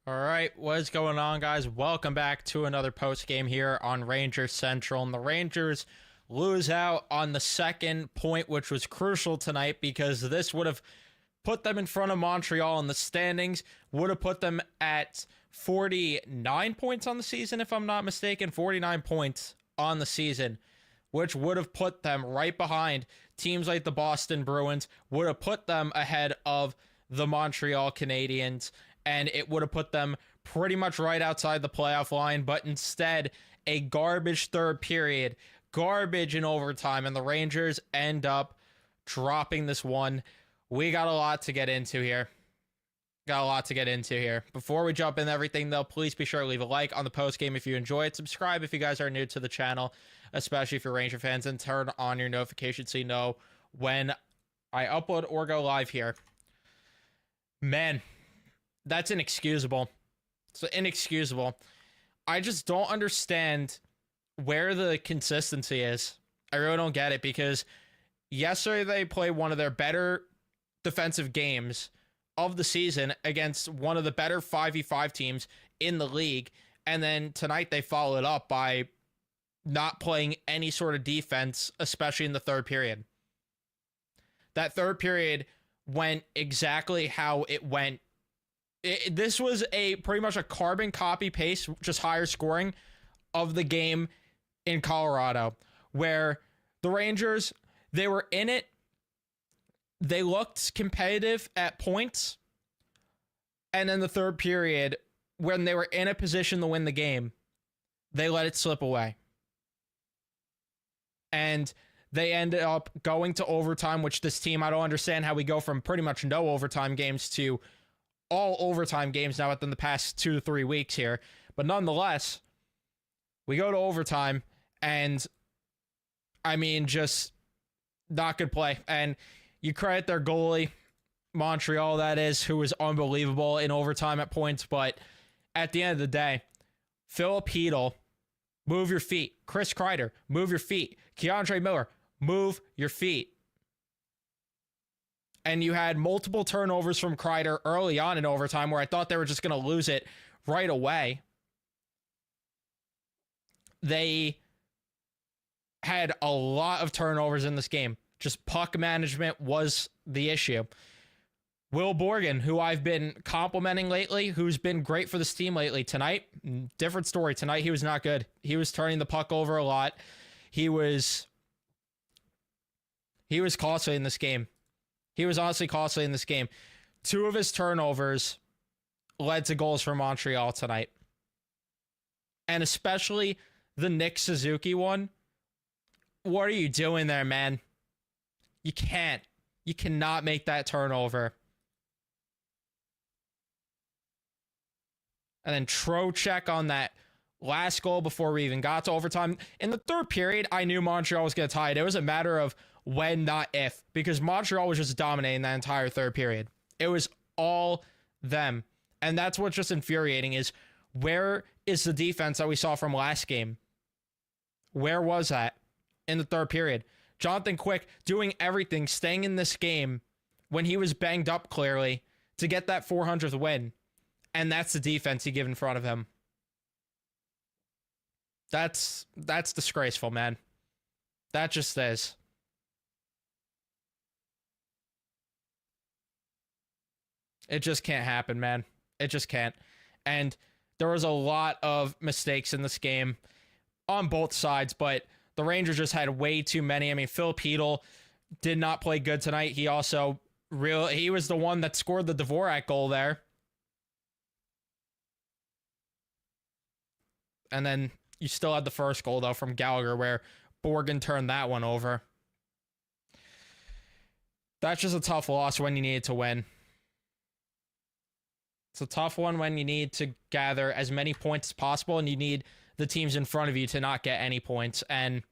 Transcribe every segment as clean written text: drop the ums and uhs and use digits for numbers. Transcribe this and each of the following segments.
All right, what's going on, guys? Welcome back to another post game here on Rangers Central. And the Rangers lose out on the second point, which was crucial tonight because this would have put them in front of Montreal in the standings, would have put them at 49 points on the season, if I'm not mistaken, 49 points on the season, which would have put them right behind teams like the Boston Bruins, would have put them ahead of the Montreal Canadiens, and it would have put them pretty much right outside the playoff line. But instead, a garbage third period, garbage in overtime, and the Rangers end up dropping this one. We got a lot to get into here. Before we jump into everything, though, please be sure to leave a like on the post game if you enjoy it. Subscribe if you guys are new to the channel, especially if you're Ranger fans, and turn on your notifications so you know when I upload or go live here. Man, that's inexcusable. It's inexcusable. I just don't understand where the consistency is. I really don't get it, because yesterday they played one of their better defensive games of the season against one of the better 5v5 teams in the league, and then tonight they followed up by not playing any sort of defense, especially in the third period. That third period went exactly how it went. This was pretty much a carbon copy paste, just higher scoring of the game in Colorado, where the Rangers, they were in it. They looked competitive at points. And then the third period, when they were in a position to win the game, they let it slip away. And they ended up going to overtime, which this team, I don't understand how we go from pretty much no overtime games to all overtime games now within the past 2 to 3 weeks here. But nonetheless, we go to overtime, and I mean, just not good play. And you credit their goalie, Montreal, that is, who was unbelievable in overtime at points. But at the end of the day, Philip Hedl, move your feet. Chris Kreider, move your feet. Keandre Miller, move your feet. And you had multiple turnovers from Kreider early on in overtime, where I thought they were just going to lose it right away. They had a lot of turnovers in this game. Just puck management was the issue. Will Borgen, who I've been complimenting lately, who's been great for this team lately, tonight, different story. Tonight, he was not good. He was turning the puck over a lot. He was costly in this game. He was honestly costly in this game. 2 of his turnovers led to goals for Montreal tonight. And especially the Nick Suzuki one. What are you doing there, man? You can't. You cannot make that turnover. And then Trocheck on that last goal before we even got to overtime. In the third period, I knew Montreal was going to tie it. It was a matter of when, not if, because Montreal was just dominating that entire third period. It was all them. And that's what's just infuriating, is where is the defense that we saw from last game? Where was that in the third period? Jonathan Quick doing everything, staying in this game when he was banged up clearly to get that 400th win. And that's the defense he gave in front of him. That's disgraceful, man. That just is. It just can't happen, man. It just can't. And there was a lot of mistakes in this game on both sides, but the Rangers just had way too many. I mean, Philip Hedl did not play good tonight. He also he was the one that scored the Dvorak goal there. And then you still had the first goal, though, from Gallagher, where Borgen turned that one over. That's just a tough loss when you need to win. It's a tough one when you need to gather as many points as possible, and you need the teams in front of you to not get any points. And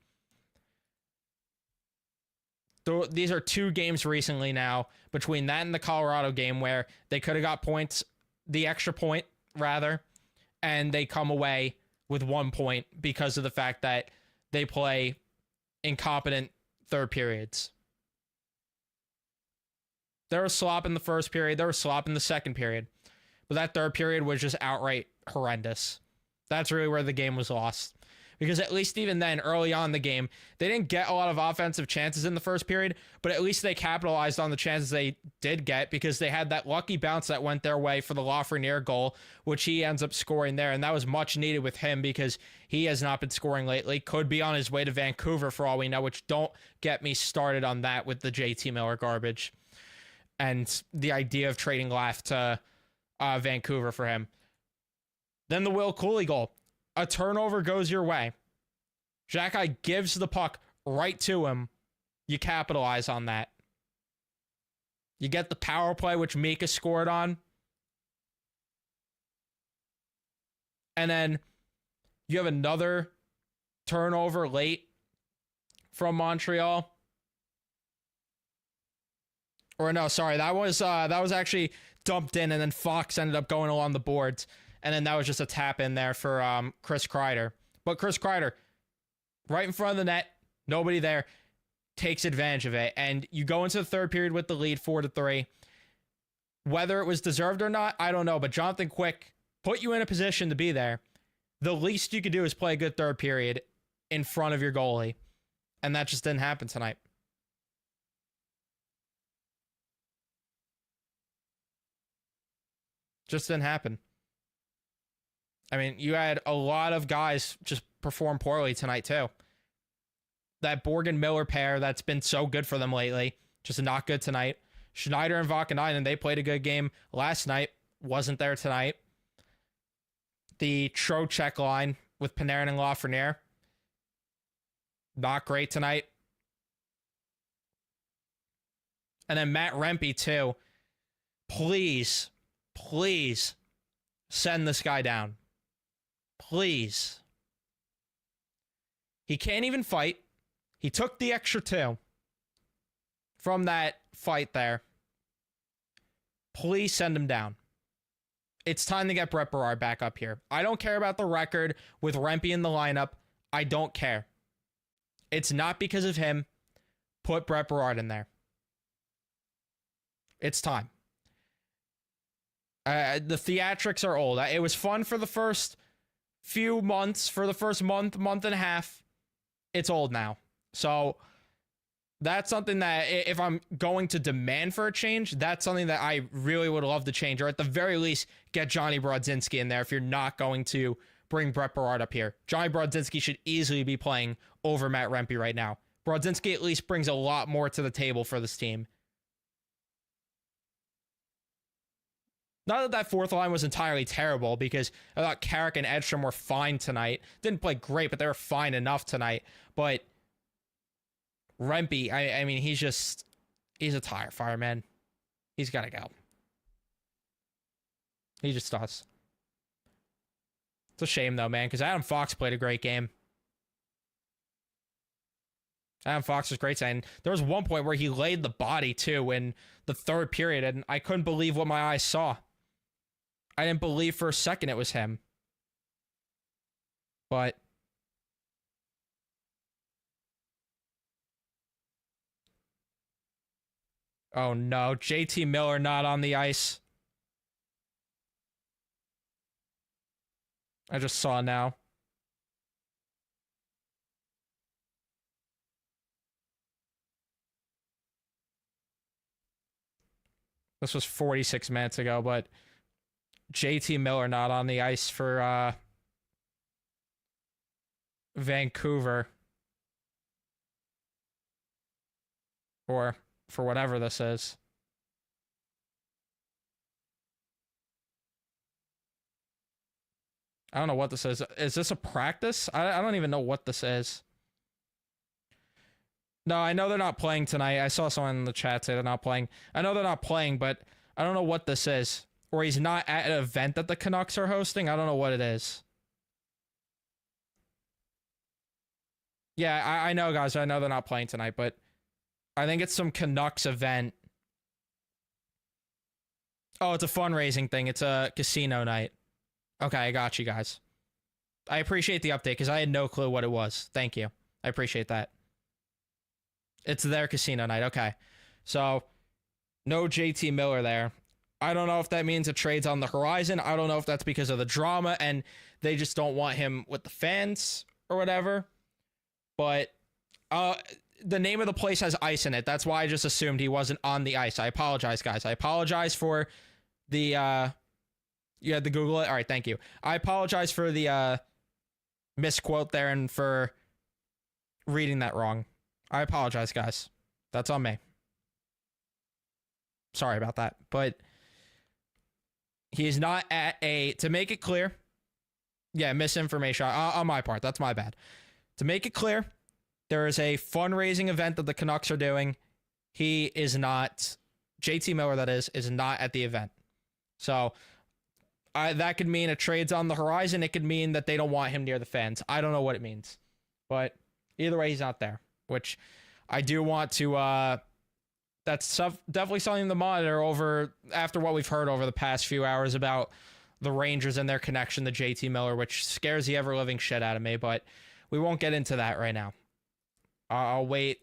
these are 2 games recently now, between that and the Colorado game, where they could have got points, the extra point, rather, and they come away with 1 point because of the fact that they play incompetent third periods. There was slop in the first period. There was slop in the second period. But that third period was just outright horrendous. That's really where the game was lost. Because at least even then, early on in the game, they didn't get a lot of offensive chances in the first period, but at least they capitalized on the chances they did get because they had that lucky bounce that went their way for the Lafreniere goal, which he ends up scoring there. And that was much needed with him because he has not been scoring lately. Could be on his way to Vancouver for all we know, which don't get me started on that with the JT Miller garbage and the idea of trading Laf to Vancouver for him. Then the Will Cooley goal. A turnover goes your way. Xhekaj gives the puck right to him. You capitalize on that. You get the power play, which Mika scored on. And then you have another turnover late from Montreal. Or no, sorry, that was actually dumped in, and then Fox ended up going along the boards. And then that was just a tap in there for Chris Kreider. But Chris Kreider, right in front of the net, nobody there, takes advantage of it. And you go into the third period with the lead 4-3. Whether it was deserved or not, I don't know. But Jonathan Quick put you in a position to be there. The least you could do is play a good third period in front of your goalie. And that just didn't happen tonight. Just didn't happen. I mean, you had a lot of guys just perform poorly tonight, too. That Borgen-Miller pair that's been so good for them lately, just not good tonight. Schneider and Vakanainen, they played a good game last night. Wasn't there tonight. The Trocheck line with Panarin and Lafreniere, not great tonight. And then Matt Rempe, too. Please send this guy down. Please. He can't even fight. He took the extra 2 from that fight there. Please send him down. It's time to get Brett Berard back up here. I don't care about the record with Rempe in the lineup. I don't care. It's not because of him. Put Brett Berard in there. It's time. The theatrics are old. It was fun for the first few months, for the first month and a half. It's old now. So that's something that if I'm going to demand for a change, that's something that I really would love to change, or at the very least get Johnny Brodzinski in there if you're not going to bring Brett Berard up here. Johnny Brodzinski should easily be playing over Matt Rempe right now. Brodzinski at least brings a lot more to the table for this team. Not that fourth line was entirely terrible, because I thought Carrick and Edstrom were fine tonight. Didn't play great, but they were fine enough tonight. But Rempe, I mean, he's a tire fire, man. He's got to go. He just does. It's a shame, though, man, because Adam Fox played a great game. Adam Fox was great, and there was one point where he laid the body, too, in the third period, and I couldn't believe what my eyes saw. I didn't believe for a second it was him. But oh no, JT Miller not on the ice. I just saw now. This was 46 minutes ago, but JT Miller not on the ice for Vancouver. Or for whatever this is. I don't know what this is. Is this a practice? I don't even know what this is. No, I know they're not playing tonight. I saw someone in the chat say they're not playing. I know they're not playing, but I don't know what this is. Or he's not at an event that the Canucks are hosting. I don't know what it is. Yeah, I know, guys. I know they're not playing tonight, but I think it's some Canucks event. Oh, it's a fundraising thing. It's a casino night. Okay, I got you guys. I appreciate the update because I had no clue what it was. Thank you. I appreciate that. It's their casino night. Okay. So, no JT Miller there. I don't know if that means a trade's on the horizon. I don't know if that's because of the drama and they just don't want him with the fans or whatever. But the name of the place has ice in it. That's why I just assumed he wasn't on the ice. I apologize, guys. I apologize for the you had to Google it. All right, thank you. I apologize for the misquote there and for reading that wrong. I apologize, guys. That's on me. Sorry about that. But he's not at a, to make it clear, yeah, misinformation on my part. That's my bad. To make it clear, there is a fundraising event that the Canucks are doing. He is not, JT Miller, that is not at the event. So that could mean a trade's on the horizon. It could mean that they don't want him near the fans. I don't know what it means. But either way, he's not there, which I do want to, that's definitely something to monitor over after what we've heard over the past few hours about the Rangers and their connection to JT Miller, which scares the ever-living shit out of me, but we won't get into that right now. I'll wait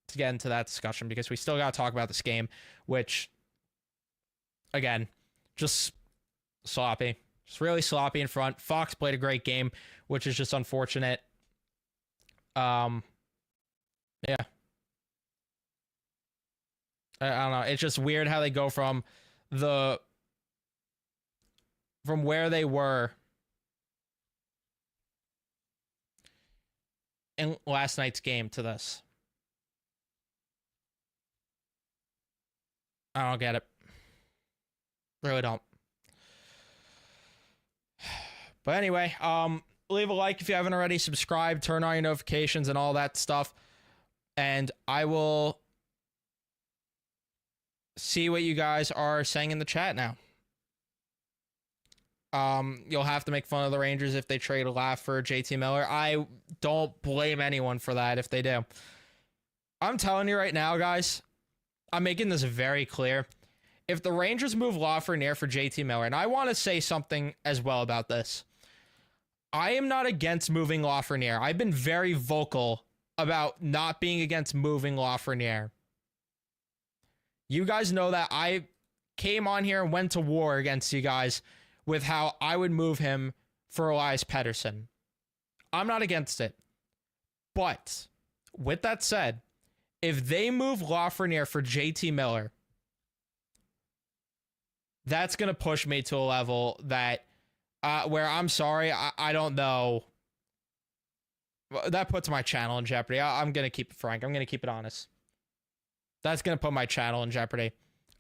to get into that discussion because we still got to talk about this game, which, again, just sloppy. Just really sloppy in front. Fox played a great game, which is just unfortunate. Yeah. I don't know. It's just weird how they go from where they were in last night's game to this. I don't get it. Really don't. But anyway, leave a like if you haven't already, subscribe, turn on your notifications and all that stuff. And I will see what you guys are saying in the chat now. You'll have to make fun of the Rangers if they trade a laugh for JT Miller. I don't blame anyone for that if they do. I'm telling you right now, guys, I'm making this very clear. If the Rangers move Lafreniere for JT Miller, and I want to say something as well about this. I am not against moving Lafreniere. I've been very vocal about not being against moving Lafreniere. You guys know that I came on here and went to war against you guys with how I would move him for Elias Pettersson. I'm not against it. But with that said, if they move Lafreniere for JT Miller, that's going to push me to a level that where I'm sorry, I don't know. That puts my channel in jeopardy. I'm going to keep it frank. I'm going to keep it honest. That's going to put my channel in jeopardy.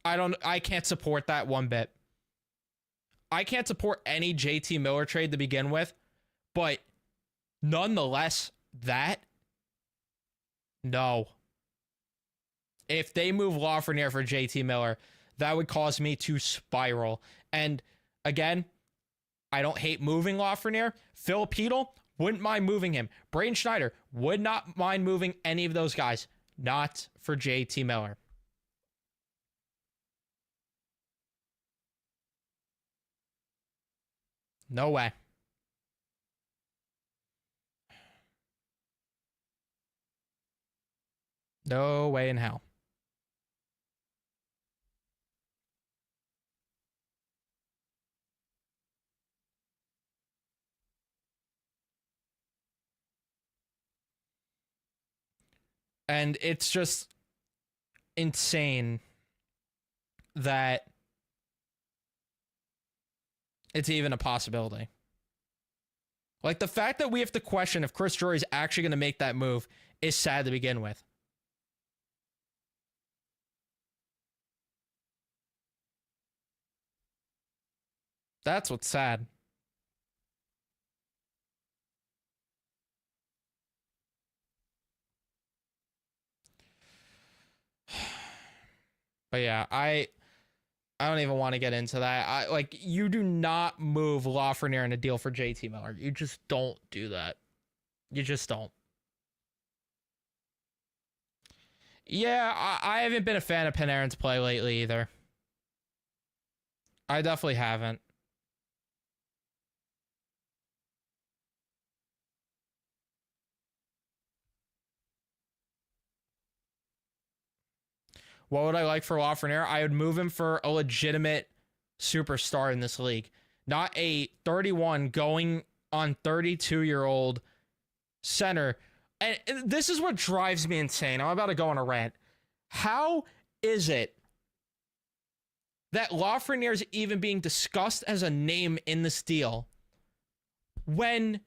I can't support that one bit. I can't support any JT Miller trade to begin with, but nonetheless, no. If they move Lafreniere for JT Miller, that would cause me to spiral. And again, I don't hate moving Lafreniere. Phil Peedle, wouldn't mind moving him. Braden Schneider, would not mind moving any of those guys. Not for JT Miller. No way. No way in hell. And it's just insane that it's even a possibility. Like, the fact that we have to question if Chris Drury is actually going to make that move is sad to begin with. That's what's sad. But yeah, I don't even want to get into that. You do not move Lafreniere in a deal for JT Miller. You just don't do that. You just don't. Yeah, I haven't been a fan of Panarin's play lately either. I definitely haven't. What would I like for Lafreniere? I would move him for a legitimate superstar in this league, not a 31 going on 32-year-old center. And this is what drives me insane. I'm about to go on a rant. How is it that Lafreniere is even being discussed as a name in this deal when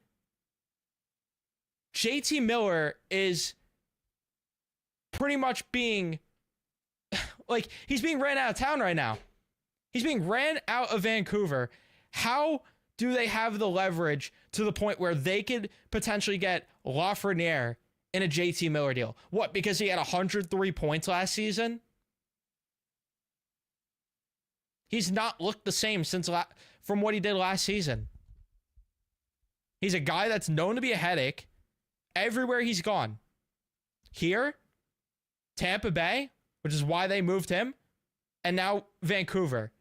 JT Miller is pretty much being like, he's being ran out of town right now. He's being ran out of Vancouver. How do they have the leverage to the point where they could potentially get Lafreniere in a JT Miller deal? What, because he had 103 points last season? He's not looked the same from what he did last season. He's a guy that's known to be a headache everywhere he's gone. Here, Tampa Bay, which is why they moved him, and now Vancouver.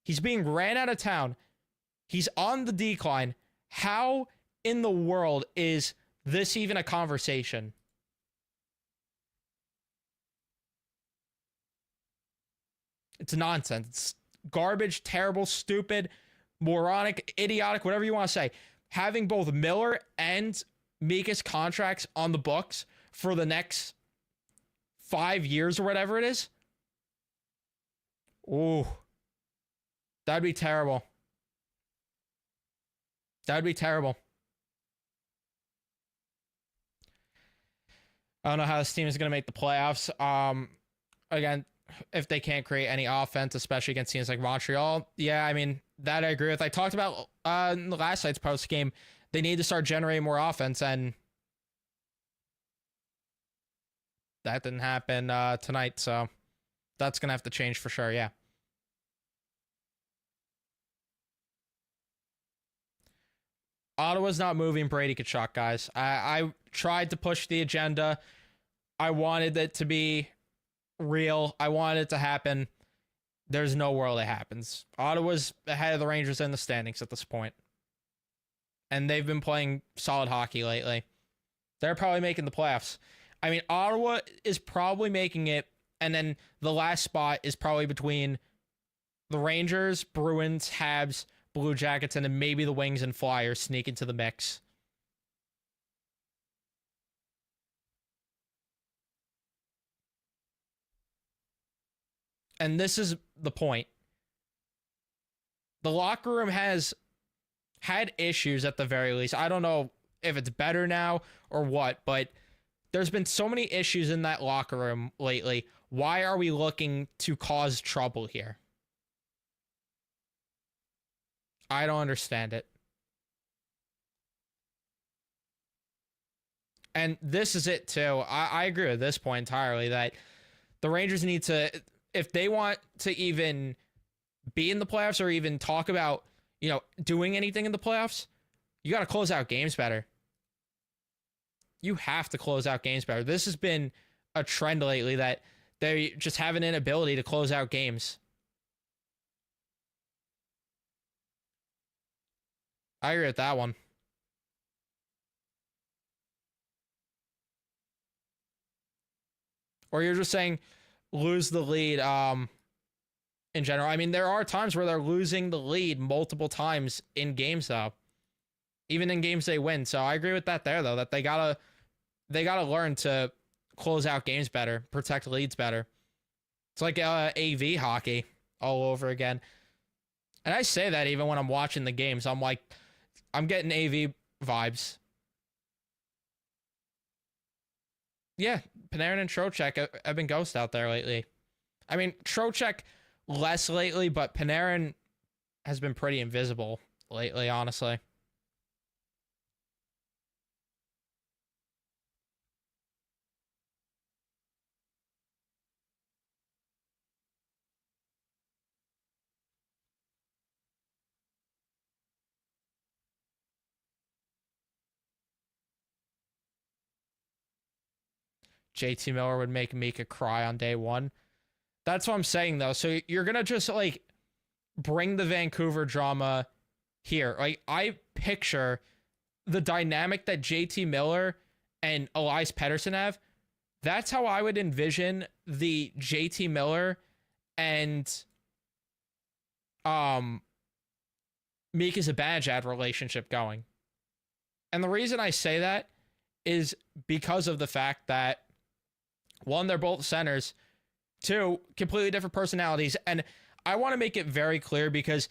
He's being ran out of town. He's on the decline. How in the world is this even a conversation? It's nonsense. It's garbage, terrible, stupid, moronic, idiotic, whatever you want to say. Having both Miller and Mika's contracts on the books for the next 5 years or whatever it is. Ooh. That'd be terrible. That'd be terrible. I don't know how this team is going to make the playoffs. Again, if they can't create any offense, especially against teams like Montreal. Yeah, I mean, that I agree with. I talked about in the last night's post game, they need to start generating more offense, and that didn't happen tonight, so that's going to have to change for sure, yeah. Ottawa's not moving Brady Tkachuk, guys. I tried to push the agenda. I wanted it to be real. I wanted it to happen. There's no world it happens. Ottawa's ahead of the Rangers in the standings at this point. And they've been playing solid hockey lately. They're probably making the playoffs. I mean, Ottawa is probably making it, and then the last spot is probably between the Rangers, Bruins, Habs, Blue Jackets, and then maybe the Wings and Flyers sneak into the mix. And this is the point. The locker room has had issues at the very least. I don't know if it's better now or what, but there's been so many issues in that locker room lately. Why are we looking to cause trouble here? I don't understand it. And this is it too. I agree with this point entirely, that the Rangers need to, if they want to even be in the playoffs or even talk about, doing anything in the playoffs, you got to close out games better. You have to close out games better. This has been a trend lately that they just have an inability to close out games. I agree with that one. Or you're just saying lose the lead in general. I mean, there are times where they're losing the lead multiple times in games, though. Even in games they win. So I agree with that there, though, that they gotta learn to close out games better, protect leads better. It's like AV hockey all over again. And I say that even when I'm watching the games. I'm like, I'm getting AV vibes. Yeah, Panarin and Trocheck have been ghost out there lately. I mean, Trocheck less lately, but Panarin has been pretty invisible lately, honestly. JT Miller would make Mika cry on day one. That's what I'm saying, though. So you're going to just, bring the Vancouver drama here. Like, I picture the dynamic that JT Miller and Elias Pettersson have. That's how I would envision the JT Miller and um Mika Zibanejad relationship going. And the reason I say that is because of the fact that, one, they're both centers, two, completely different personalities. And I want to make it very clear, because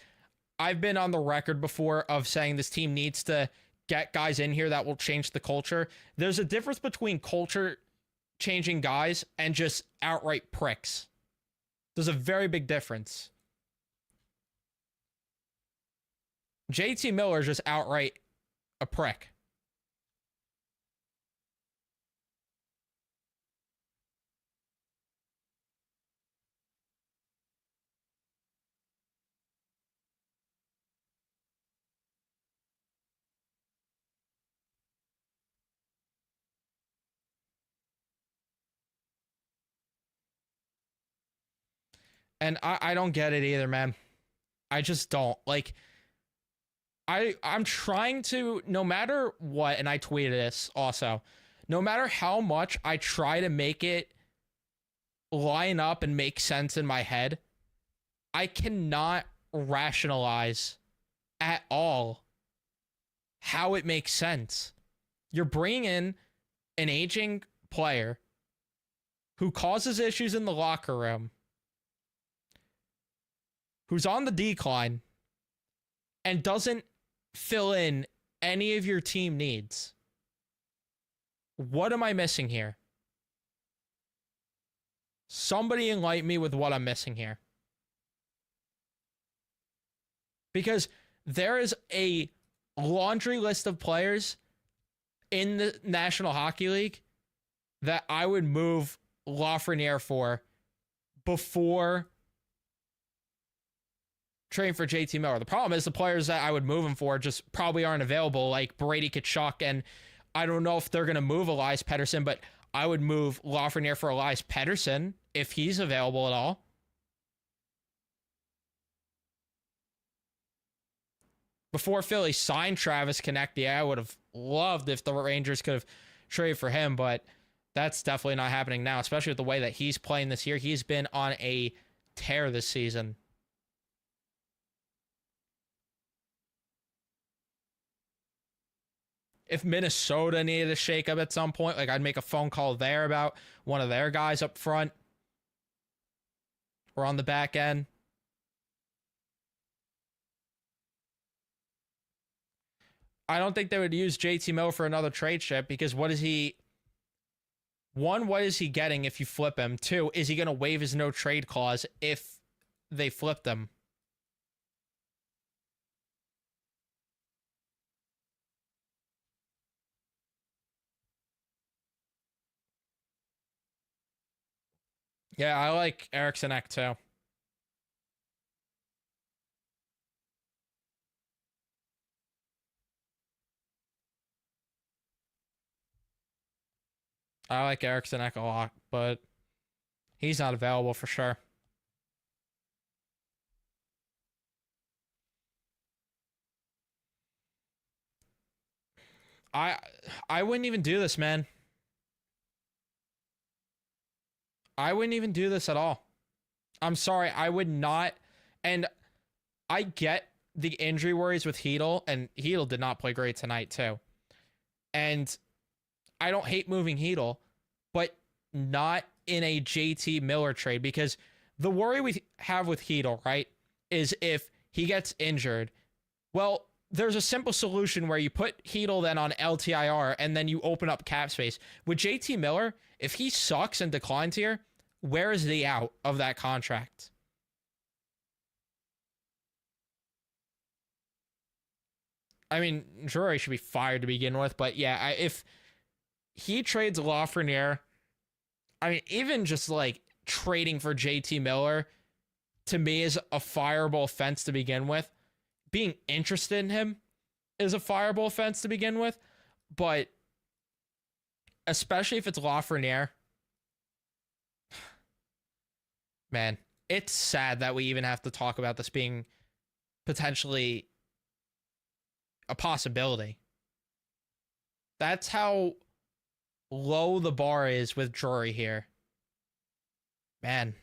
I've been on the record before of saying this team needs to get guys in here that will change the culture. There's a difference between culture changing guys and just outright pricks. There's a very big difference. JT Miller is just outright a prick. And I don't get it either, man. I just don't. Like, I'm trying to, no matter what, and I tweeted this also, no matter how much I try to make it line up and make sense in my head, I cannot rationalize at all how it makes sense. You're bringing in an aging player who causes issues in the locker room, who's on the decline, and doesn't fill in any of your team needs. What am I missing here? Somebody enlighten me with what I'm missing here. Because there is a laundry list of players in the National Hockey League that I would move Lafreniere for before trading for JT Miller. The problem is the players that I would move him for just probably aren't available, like Brady Tkachuk, and I don't know if they're going to move Elias Pettersson, but I would move Lafreniere for Elias Pettersson if he's available at all. Before Philly signed Travis Konecny, I would have loved if the Rangers could have traded for him, but that's definitely not happening now, especially with the way that he's playing this year. He's been on a tear this season. If Minnesota needed a shakeup at some point, like, I'd make a phone call there about one of their guys up front or on the back end. I don't think they would use JT Miller for another trade chip, because what is he... One, what is he getting if you flip him? Two, is he going to waive his no trade clause if they flip them? Yeah, I like Eriksson Ek too. I like Eriksson Ek a lot, but he's not available for sure. I I wouldn't even do this, man. I wouldn't even do this at all. I'm sorry, I would not. And I get the injury worries with Hedel, and Hedel did not play great tonight too. And I don't hate moving Hedel, but not in a JT Miller trade, because the worry we have with Hedel, right, is if he gets injured, well, there's a simple solution where you put Hedel then on LTIR and then you open up cap space. With JT Miller, if he sucks and declines here, where is the out of that contract? I mean, Drury should be fired to begin with, but yeah, if he trades Lafreniere, I mean, even just like trading for JT Miller, to me, is a fireable offense to begin with. Being interested in him is a fireable offense to begin with, but especially if it's Lafreniere, man, it's sad that we even have to talk about this being potentially a possibility. That's how low the bar is with Drury here. Man,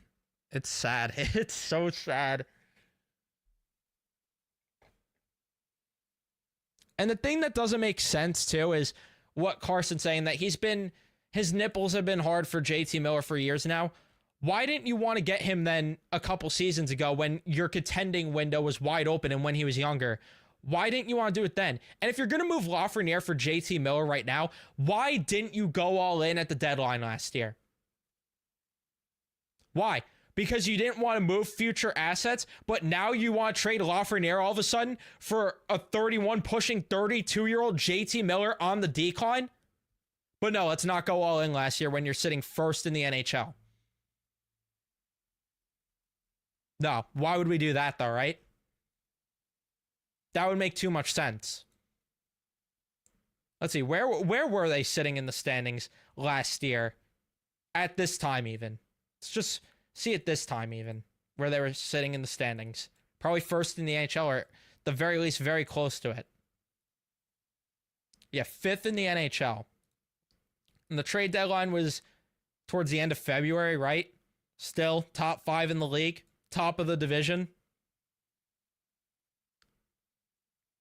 it's sad. It's so sad. And the thing that doesn't make sense too is what Carson's saying, that his nipples have been hard for JT Miller for years now. Why didn't you want to get him then a couple seasons ago when your contending window was wide open and when he was younger? Why didn't you want to do it then? And if you're going to move Lafreniere for JT Miller right now, why didn't you go all in at the deadline last year? Why? Because you didn't want to move future assets, but now you want to trade Lafreniere all of a sudden for a 31 pushing 32-year-old JT Miller on the decline? But no, let's not go all in last year when you're sitting first in the NHL. No, why would we do that though, right? That would make too much sense. Let's see, where were they sitting in the standings last year? At this time even. Let's just see it this time even, where they were sitting in the standings. Probably first in the NHL, or at the very least very close to it. Yeah, 5th in the NHL. And the trade deadline was towards the end of February, right? Still top 5 in the league. Top of the division.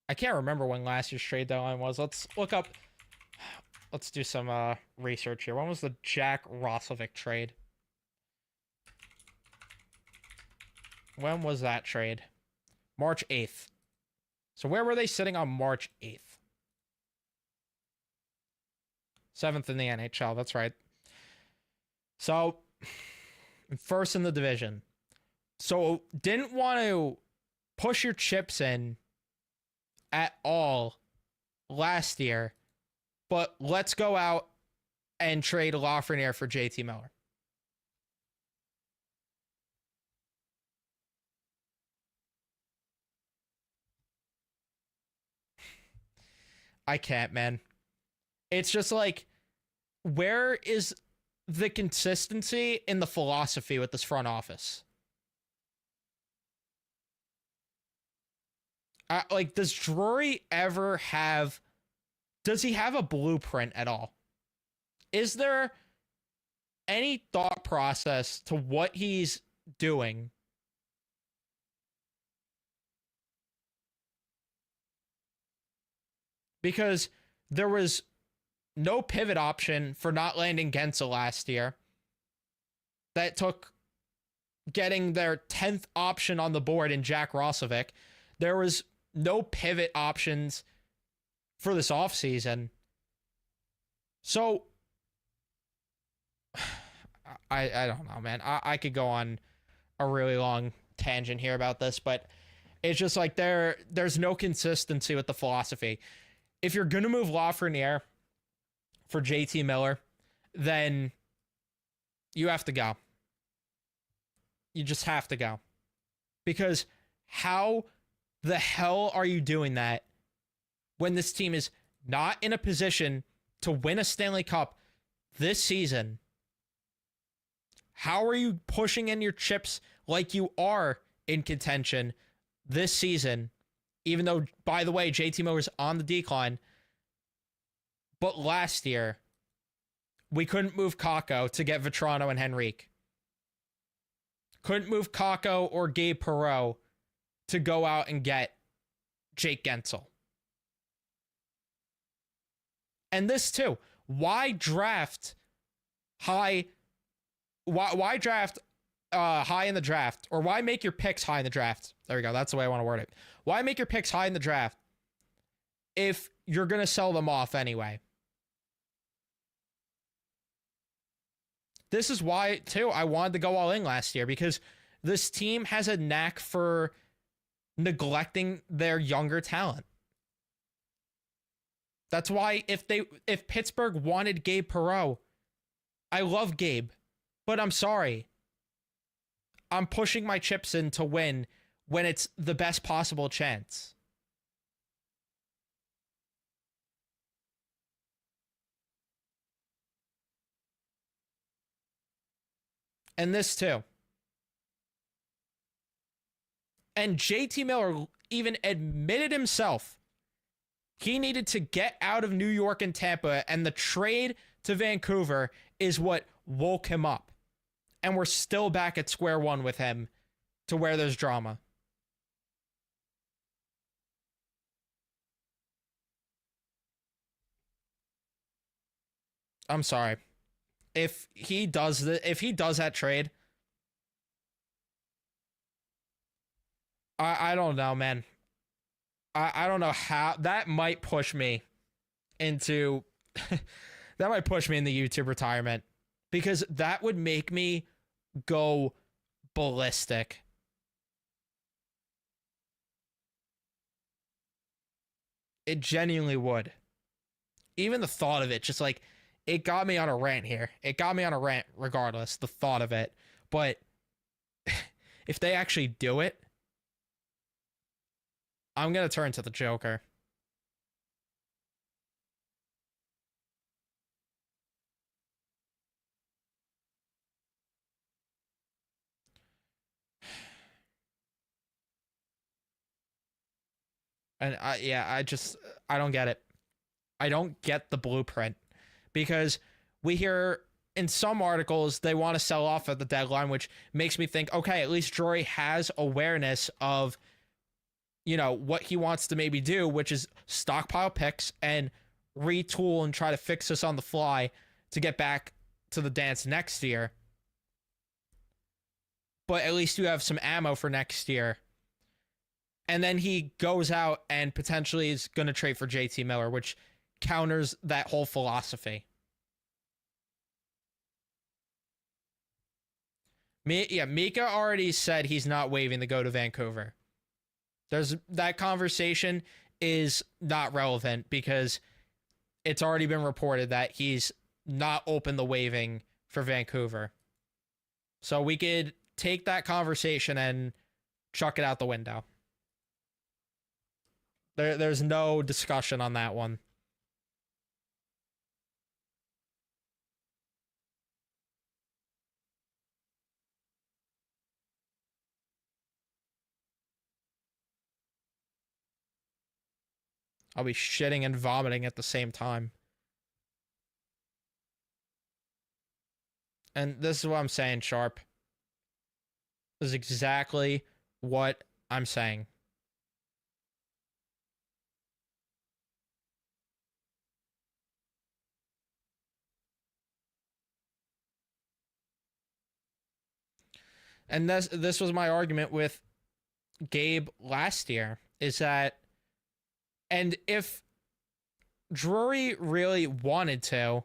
I can't remember when last year's trade deadline was. Let's look up. Let's do some research here. When was the Jack Roslovic trade? When was that trade? March 8th. So where were they sitting on March 8th? 7th in the NHL. That's right. So, first in the division. So, didn't want to push your chips in at all last year, but let's go out and trade Lafreniere for JT Miller. I can't, man. It's just like, where is the consistency in the philosophy with this front office? Like, does Drury ever have... Does he have a blueprint at all? Is there any thought process to what he's doing? Because there was no pivot option for not landing Gensel last year. That took getting their 10th option on the board in Jack Roslovic. There was no pivot options for this offseason. So, I don't know, man. I could go on a really long tangent here about this, but it's just like there's no consistency with the philosophy. If you're going to move Lafreniere for JT Miller, then you have to go. You just have to go. Because how the hell are you doing that when this team is not in a position to win a Stanley Cup this season? How are you pushing in your chips like you are in contention this season? Even though, by the way, JT Miller's on the decline. But last year, we couldn't move Kakko to get Vetrano and Henrique. Couldn't move Kakko or Gabe Perreault to go out and get Jake Gensel. And this too. Why draft high? Why draft high in the draft? Or why make your picks high in the draft? There we go. That's the way I want to word it. Why make your picks high in the draft if you're going to sell them off anyway? This is why, too, I wanted to go all in last year, because this team has a knack for neglecting their younger talent. That's why if Pittsburgh wanted Gabe Perreault, I love Gabe, but I'm sorry. I'm pushing my chips in to win when it's the best possible chance. And this too. And JT Miller even admitted himself he needed to get out of New York and Tampa, and the trade to Vancouver is what woke him up. And we're still back at square one with him to where there's drama. I'm sorry. If he does that trade, I don't know, man. I don't know how that might push me into that might push me in the YouTube retirement because that would make me go ballistic. It genuinely would. Even the thought of it, just like it got me on a rant here. It got me on a rant regardless, the thought of it. But if they actually do it, I'm going to turn to the Joker. And I don't get it. I don't get the blueprint because we hear in some articles they want to sell off at the deadline, which makes me think, okay, at least Drury has awareness of, what he wants to maybe do, which is stockpile picks and retool and try to fix this on the fly to get back to the dance next year. But at least you have some ammo for next year. And then he goes out and potentially is going to trade for JT Miller, which counters that whole philosophy. Mika already said he's not waiving to go to Vancouver. There's that conversation is not relevant because it's already been reported that he's not open to waiving for Vancouver. So we could take that conversation and chuck it out the window. There's no discussion on that one. I'll be shitting and vomiting at the same time. And this is what I'm saying, Sharp. This is exactly what I'm saying. And this was my argument with Gabe last year, is that, and if Drury really wanted to,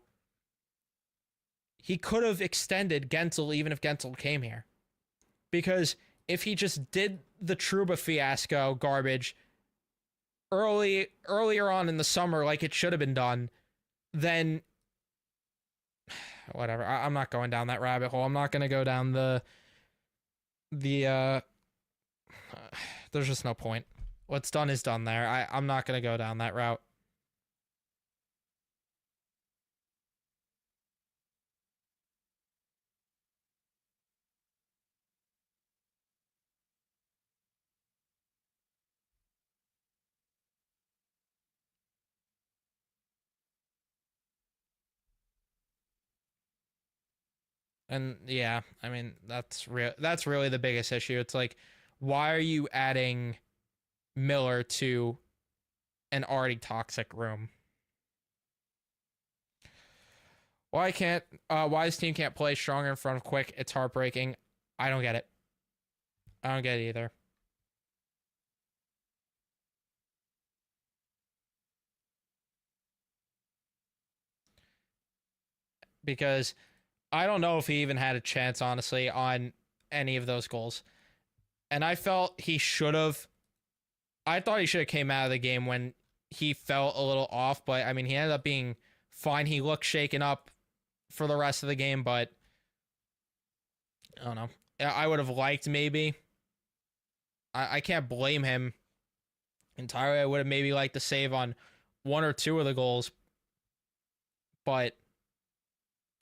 he could have extended Gensel even if Gensel came here. Because if he just did the Trouba fiasco garbage earlier on in the summer like it should have been done, then whatever. I'm not going down that rabbit hole. I'm not going to go down the there's just no point. What's done is done there. I'm not going to go down that route. And yeah, I mean, that's really the biggest issue. It's like, why are you adding Miller to an already toxic room? Why his team can't play stronger in front of Quick? It's heartbreaking. I don't get it. I don't get it either. Because I don't know if he even had a chance, honestly, on any of those goals. And I felt he should have. I thought he should have came out of the game when he felt a little off, but I mean, he ended up being fine. He looked shaken up for the rest of the game, but I don't know. I would have liked maybe. I can't blame him entirely. I would have maybe liked to save on one or two of the goals, but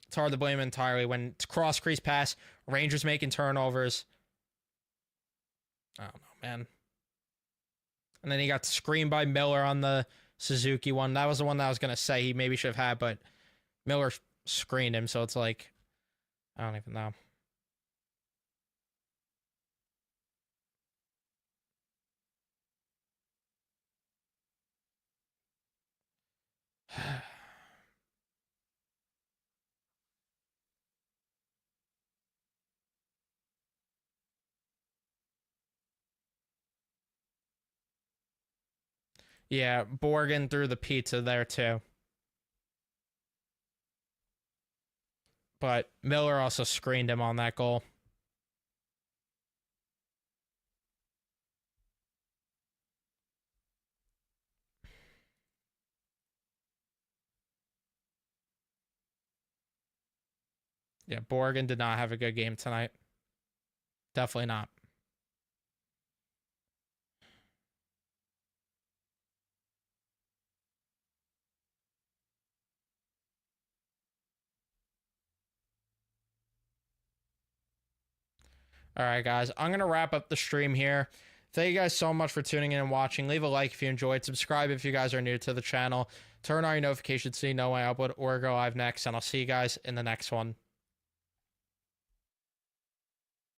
it's hard to blame him entirely when it's cross crease pass, Rangers making turnovers. I don't know, man. And then he got screened by Miller on the Suzuki one. That was the one that I was going to say he maybe should have had, but Miller screened him, so it's like, I don't even know. Yeah, Borgen threw the pizza there too. But Miller also screened him on that goal. Yeah, Borgen did not have a good game tonight. Definitely not. All right, guys, I'm going to wrap up the stream here. Thank you guys so much for tuning in and watching. Leave a like if you enjoyed. Subscribe if you guys are new to the channel. Turn on your notifications so you know when I upload or go live next. And I'll see you guys in the next one.